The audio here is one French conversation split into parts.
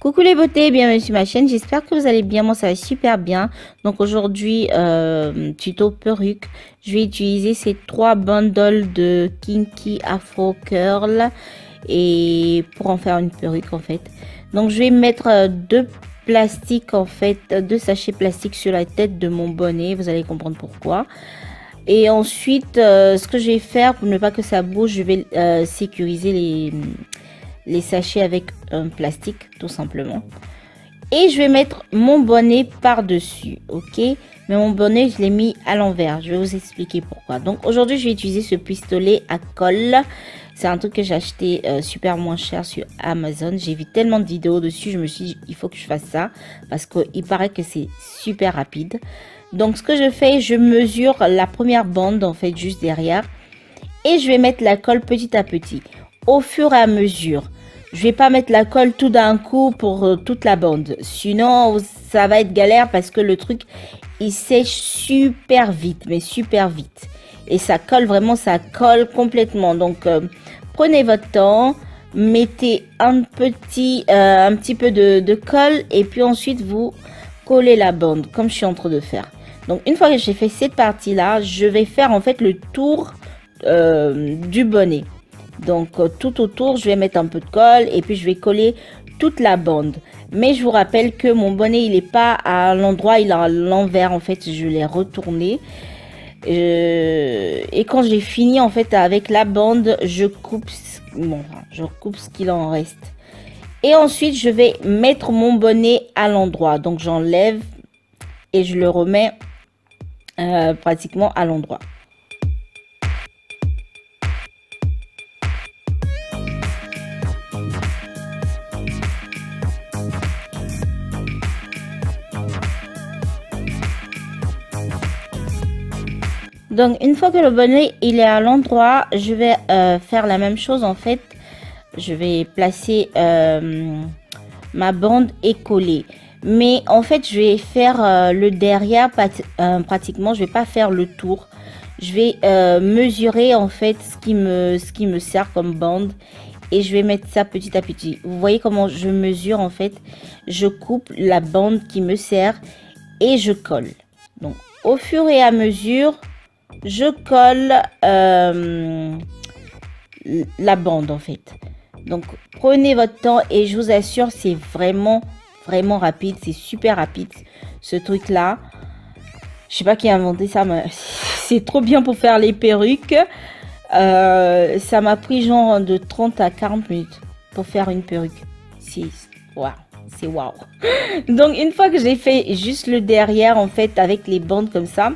Coucou les beautés, bienvenue sur ma chaîne, j'espère que vous allez bien, moi ça va super bien. Donc aujourd'hui, tuto perruque, je vais utiliser ces 3 bundles de Kinky Afro Curl et pour en faire une perruque en fait. Donc je vais mettre 2 plastiques en fait, 2 sachets plastiques sur la tête de mon bonnet, vous allez comprendre pourquoi. Et ensuite, ce que je vais faire pour ne pas que ça bouge, je vais sécuriser les sachets avec un plastique tout simplement, et je vais mettre mon bonnet par dessus. Ok, mais mon bonnet je l'ai mis à l'envers, je vais vous expliquer pourquoi. Donc aujourd'hui je vais utiliser ce pistolet à colle, c'est un truc que j'ai acheté super moins cher sur Amazon. J'ai vu tellement de vidéos dessus, je me suis dit il faut que je fasse ça parce qu'il paraît que c'est super rapide. Donc ce que je fais, je mesure la première bande en fait juste derrière et je vais mettre la colle petit à petit au fur et à mesure. Je vais pas mettre la colle tout d'un coup pour toute la bande, sinon ça va être galère parce que le truc il sèche super vite, mais super vite, et ça colle vraiment, ça colle complètement. Donc prenez votre temps, mettez un petit peu de colle et puis ensuite vous collez la bande comme je suis en train de faire. Donc une fois que j'ai fait cette partie là, je vais faire en fait le tour du bonnet. Donc tout autour je vais mettre un peu de colle et puis je vais coller toute la bande. Mais je vous rappelle que mon bonnet il est pas à l'endroit, il est à l'envers en fait, je l'ai retourné. Et quand j'ai fini en fait avec la bande, je coupe ce qu'il en reste. Et ensuite je vais mettre mon bonnet à l'endroit. Donc j'enlève et je le remets pratiquement à l'endroit. Donc une fois que le bonnet il est à l'endroit, je vais faire la même chose en fait. Je vais placer ma bande et coller. Mais en fait je vais faire le derrière pratiquement. Je vais pas faire le tour. Je vais mesurer en fait ce qui me sert comme bande. Et je vais mettre ça petit à petit. Vous voyez comment je mesure en fait. Je coupe la bande qui me sert et je colle. Donc au fur et à mesure, je colle la bande en fait. Donc prenez votre temps et je vous assure c'est vraiment rapide, c'est super rapide ce truc là. Je sais pas qui a inventé ça, mais c'est trop bien pour faire les perruques. Ça m'a pris genre de 30 à 40 minutes pour faire une perruque. C'est waouh, c'est waouh. Donc une fois que j'ai fait juste le derrière en fait avec les bandes comme ça,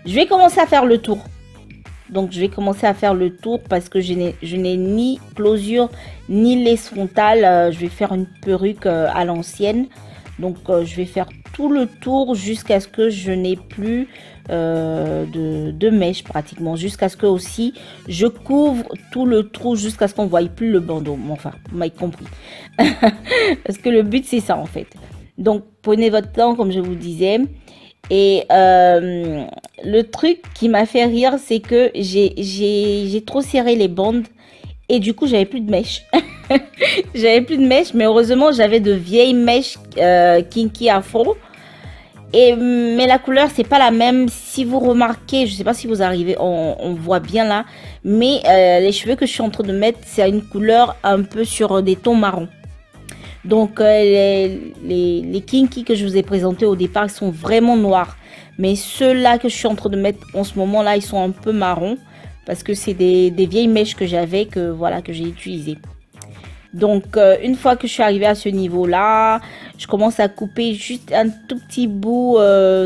je vais commencer à faire le tour. Donc je vais commencer à faire le tour parce que je n'ai ni closure ni laisse frontale. Je vais faire une perruque à l'ancienne. Donc je vais faire tout le tour jusqu'à ce que je n'ai plus de mèche pratiquement. Jusqu'à ce que aussi je couvre tout le trou jusqu'à ce qu'on ne voie plus le bandeau. Enfin, vous m'avez compris. Parce que le but c'est ça en fait. Donc prenez votre temps comme je vous disais. Et le truc qui m'a fait rire, c'est que j'ai trop serré les bandes et du coup j'avais plus de mèches. J'avais plus de mèches, mais heureusement j'avais de vieilles mèches Kinky Afro. Mais la couleur c'est pas la même. Si vous remarquez, je sais pas si vous arrivez, on voit bien là, mais les cheveux que je suis en train de mettre, c'est une couleur un peu sur des tons marrons. Donc les kinky que je vous ai présentés au départ, ils sont vraiment noirs. Mais ceux-là que je suis en train de mettre en ce moment là, ils sont un peu marrons. Parce que c'est des vieilles mèches que j'avais, que j'ai utilisées. Donc une fois que je suis arrivée à ce niveau là, je commence à couper juste un tout petit bout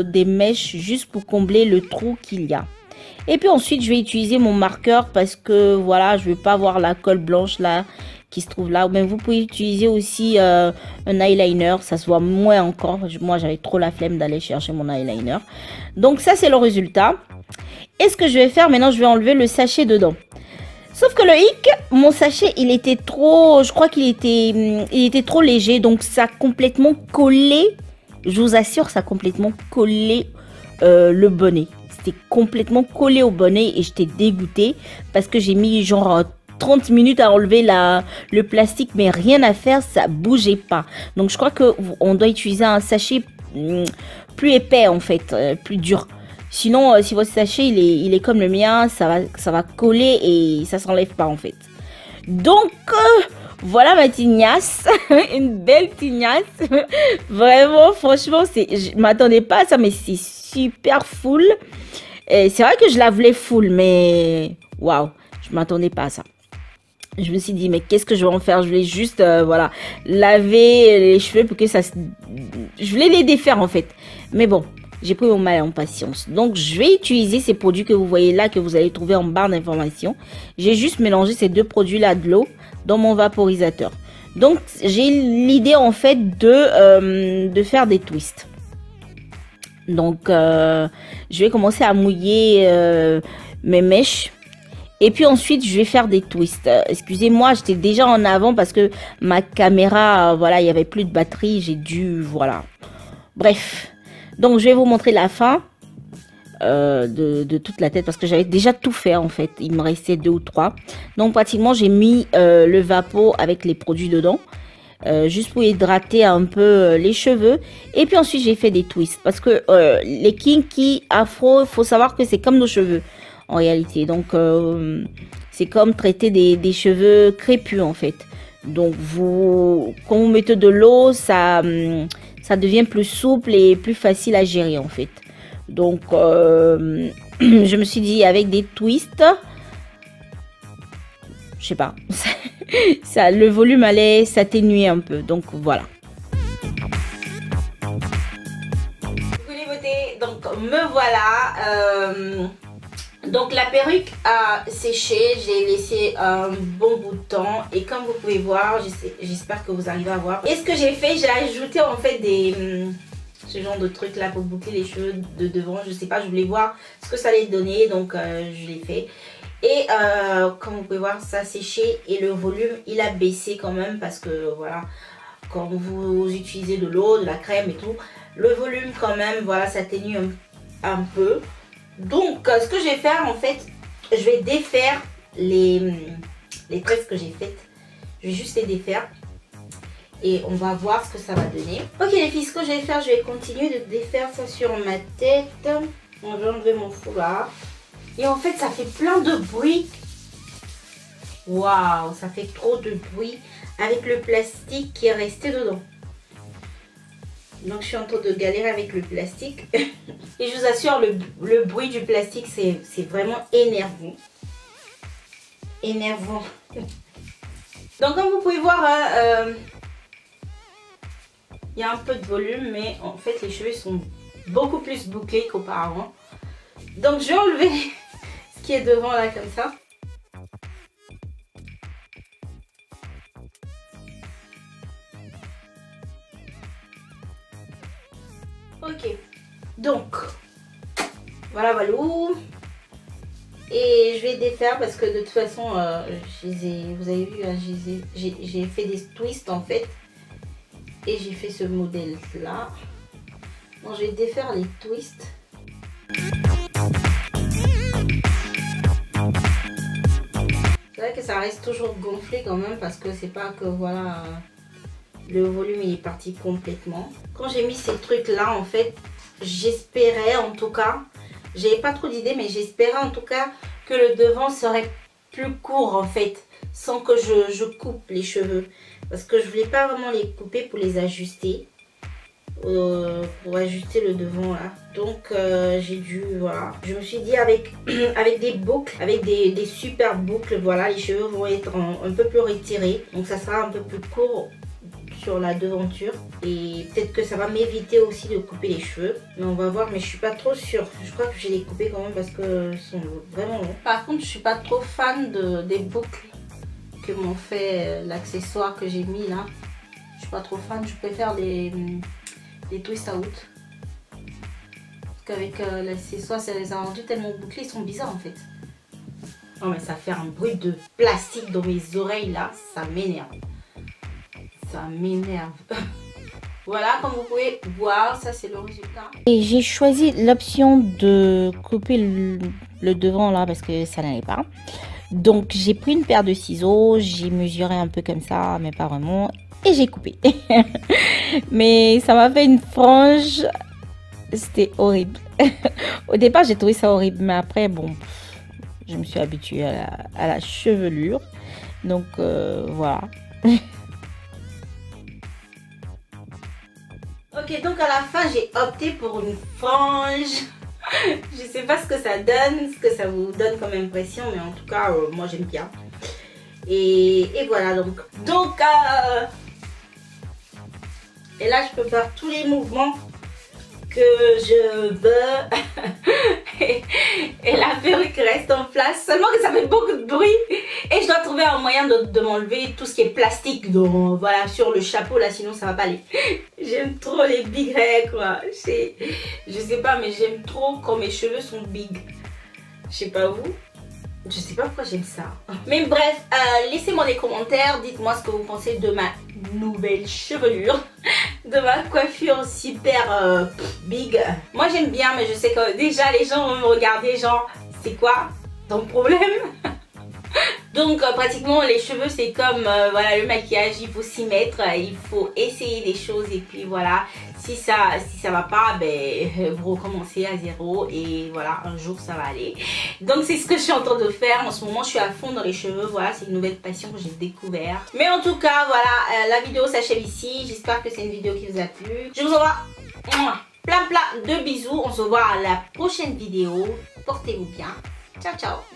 des mèches, juste pour combler le trou qu'il y a. Et puis ensuite je vais utiliser mon marqueur parce que voilà, je ne veux pas avoir la colle blanche là qui se trouve là. Mais vous pouvez utiliser aussi un eyeliner, ça se voit moins encore. Moi j'avais trop la flemme d'aller chercher mon eyeliner. Donc ça c'est le résultat. Et ce que je vais faire maintenant, je vais enlever le sachet dedans. Sauf que le hic, mon sachet il était trop, je crois qu'il était trop léger, donc ça a complètement collé. Je vous assure, ça a complètement collé le bonnet. C'était complètement collé au bonnet et j'étais dégoûtée parce que j'ai mis genre 30 minutes à enlever le plastique, mais rien à faire, ça bougeait pas. Donc je crois que on doit utiliser un sachet plus épais en fait, plus dur. Sinon, si votre sachet il est comme le mien, ça va coller et ça s'enlève pas en fait. Donc voilà ma tignasse, une belle tignasse. Vraiment, franchement, je m'attendais pas à ça, mais c'est super full. C'est vrai que je la voulais full, mais waouh, je m'attendais pas à ça. Je me suis dit, mais qu'est-ce que je vais en faire? Je voulais juste, voilà, laver les cheveux pour que ça se... Je voulais les défaire, en fait. Mais bon, j'ai pris mon mal en patience. Donc, je vais utiliser ces produits que vous voyez là, que vous allez trouver en barre d'informations. J'ai juste mélangé ces deux produits-là de l'eau dans mon vaporisateur. Donc, j'ai l'idée, en fait, de faire des twists. Donc, je vais commencer à mouiller mes mèches. Et puis ensuite, je vais faire des twists. Excusez-moi, j'étais déjà en avant parce que ma caméra, voilà, il n'y avait plus de batterie. J'ai dû, voilà. Bref. Donc, je vais vous montrer la fin de toute la tête parce que j'avais déjà tout fait, en fait. Il me restait 2 ou 3. Donc, pratiquement, j'ai mis le vapeau avec les produits dedans. Juste pour hydrater un peu les cheveux. Et puis ensuite, j'ai fait des twists. Parce que les kinky afro, il faut savoir que c'est comme nos cheveux. En réalité, donc c'est comme traiter des cheveux crépus en fait. Donc quand vous mettez de l'eau, ça devient plus souple et plus facile à gérer en fait. Donc je me suis dit avec des twists, je sais pas, le volume allait s'atténuer un peu. Donc voilà. Coucou les beautés, donc me voilà. Donc la perruque a séché, j'ai laissé un bon bout de temps et comme vous pouvez voir, j'espère que vous arrivez à voir. Et ce que j'ai fait, j'ai ajouté en fait ce genre de truc là pour boucler les cheveux de devant. Je sais pas, je voulais voir ce que ça allait donner, donc je l'ai fait. Et comme vous pouvez voir, ça a séché et le volume il a baissé quand même parce que voilà, quand vous utilisez de l'eau, de la crème et tout, le volume quand même, voilà, s'atténue un peu. Donc, ce que je vais faire, en fait, je vais défaire les tresses que j'ai faites. Je vais juste les défaire. Et on va voir ce que ça va donner. Ok les filles, ce que je vais faire, je vais continuer de défaire ça sur ma tête. Bon, je vais enlever mon foulard. Et en fait, ça fait plein de bruit. Waouh, ça fait trop de bruit avec le plastique qui est resté dedans. Donc je suis en train de galérer avec le plastique. Et je vous assure, le bruit du plastique, c'est vraiment énervant. Énervant. Donc comme vous pouvez voir, il y a un peu de volume, mais en fait les cheveux sont beaucoup plus bouclés qu'auparavant. Donc je vais enlever ce qui est devant là comme ça. Ok, donc voilà, et je vais défaire parce que de toute façon, vous avez vu, hein, j'ai fait des twists en fait, et j'ai fait ce modèle là. Donc je vais défaire les twists. C'est vrai que ça reste toujours gonflé quand même parce que c'est pas que voilà. Le volume il est parti complètement. Quand j'ai mis ces trucs là en fait, j'espérais en tout cas, j'avais pas trop d'idées mais j'espérais en tout cas que le devant serait plus court en fait, sans que je coupe les cheveux. Parce que je voulais pas vraiment les couper pour les ajuster. Pour ajuster le devant là. Donc j'ai dû, voilà. Je me suis dit avec des boucles, avec des super boucles, voilà, les cheveux vont être un peu plus retirés. Donc ça sera un peu plus court sur la devanture et peut-être que ça va m'éviter aussi de couper les cheveux, mais on va voir. Mais je suis pas trop sûre, je crois que je vais les couper quand même parce que sont vraiment longs. Par contre je suis pas trop fan des boucles que m'ont fait l'accessoire que j'ai mis là. Je suis pas trop fan, je préfère les twist out parce qu'avec l'accessoire ça les a rendus tellement bouclés, ils sont bizarres en fait. Non mais ça fait un bruit de plastique dans mes oreilles là, ça m'énerve. Ça m'énerve. Voilà, comme vous pouvez voir, ça c'est le résultat. Et j'ai choisi l'option de couper le devant là parce que ça n'allait pas. Donc j'ai pris une paire de ciseaux, j'ai mesuré un peu comme ça, mais pas vraiment, et j'ai coupé. Mais ça m'a fait une frange, c'était horrible. Au départ j'ai trouvé ça horrible, mais après bon, je me suis habituée à la chevelure. Donc voilà. Ok, donc à la fin j'ai opté pour une frange. Je sais pas ce que ça donne, ce que ça vous donne comme impression, mais en tout cas moi j'aime bien. Et voilà donc. Et là je peux faire tous les mouvements que je veux. Et la perruque reste en place. Seulement que ça fait beaucoup de bruit. Et je dois trouver un moyen de m'enlever tout ce qui est plastique. Donc voilà, sur le chapeau là, sinon ça va pas aller. J'aime trop les big hairs quoi. Je sais pas, mais j'aime trop quand mes cheveux sont big. Je sais pas vous. Je sais pas pourquoi j'aime ça. Mais bref, laissez-moi des commentaires. Dites-moi ce que vous pensez de ma nouvelle chevelure. De ma coiffure super big. Moi j'aime bien, mais je sais que déjà les gens vont me regarder genre c'est quoi ton problème? Donc pratiquement les cheveux c'est comme voilà, le maquillage, il faut s'y mettre, il faut essayer des choses et puis voilà, si ça va pas, ben vous recommencez à zéro et voilà, un jour ça va aller. Donc c'est ce que je suis en train de faire en ce moment, je suis à fond dans les cheveux, voilà, c'est une nouvelle passion que j'ai découvert. Mais en tout cas voilà, la vidéo s'achève ici, j'espère que c'est une vidéo qui vous a plu. Je vous envoie plein de bisous, on se voit à la prochaine vidéo, portez-vous bien, ciao ciao.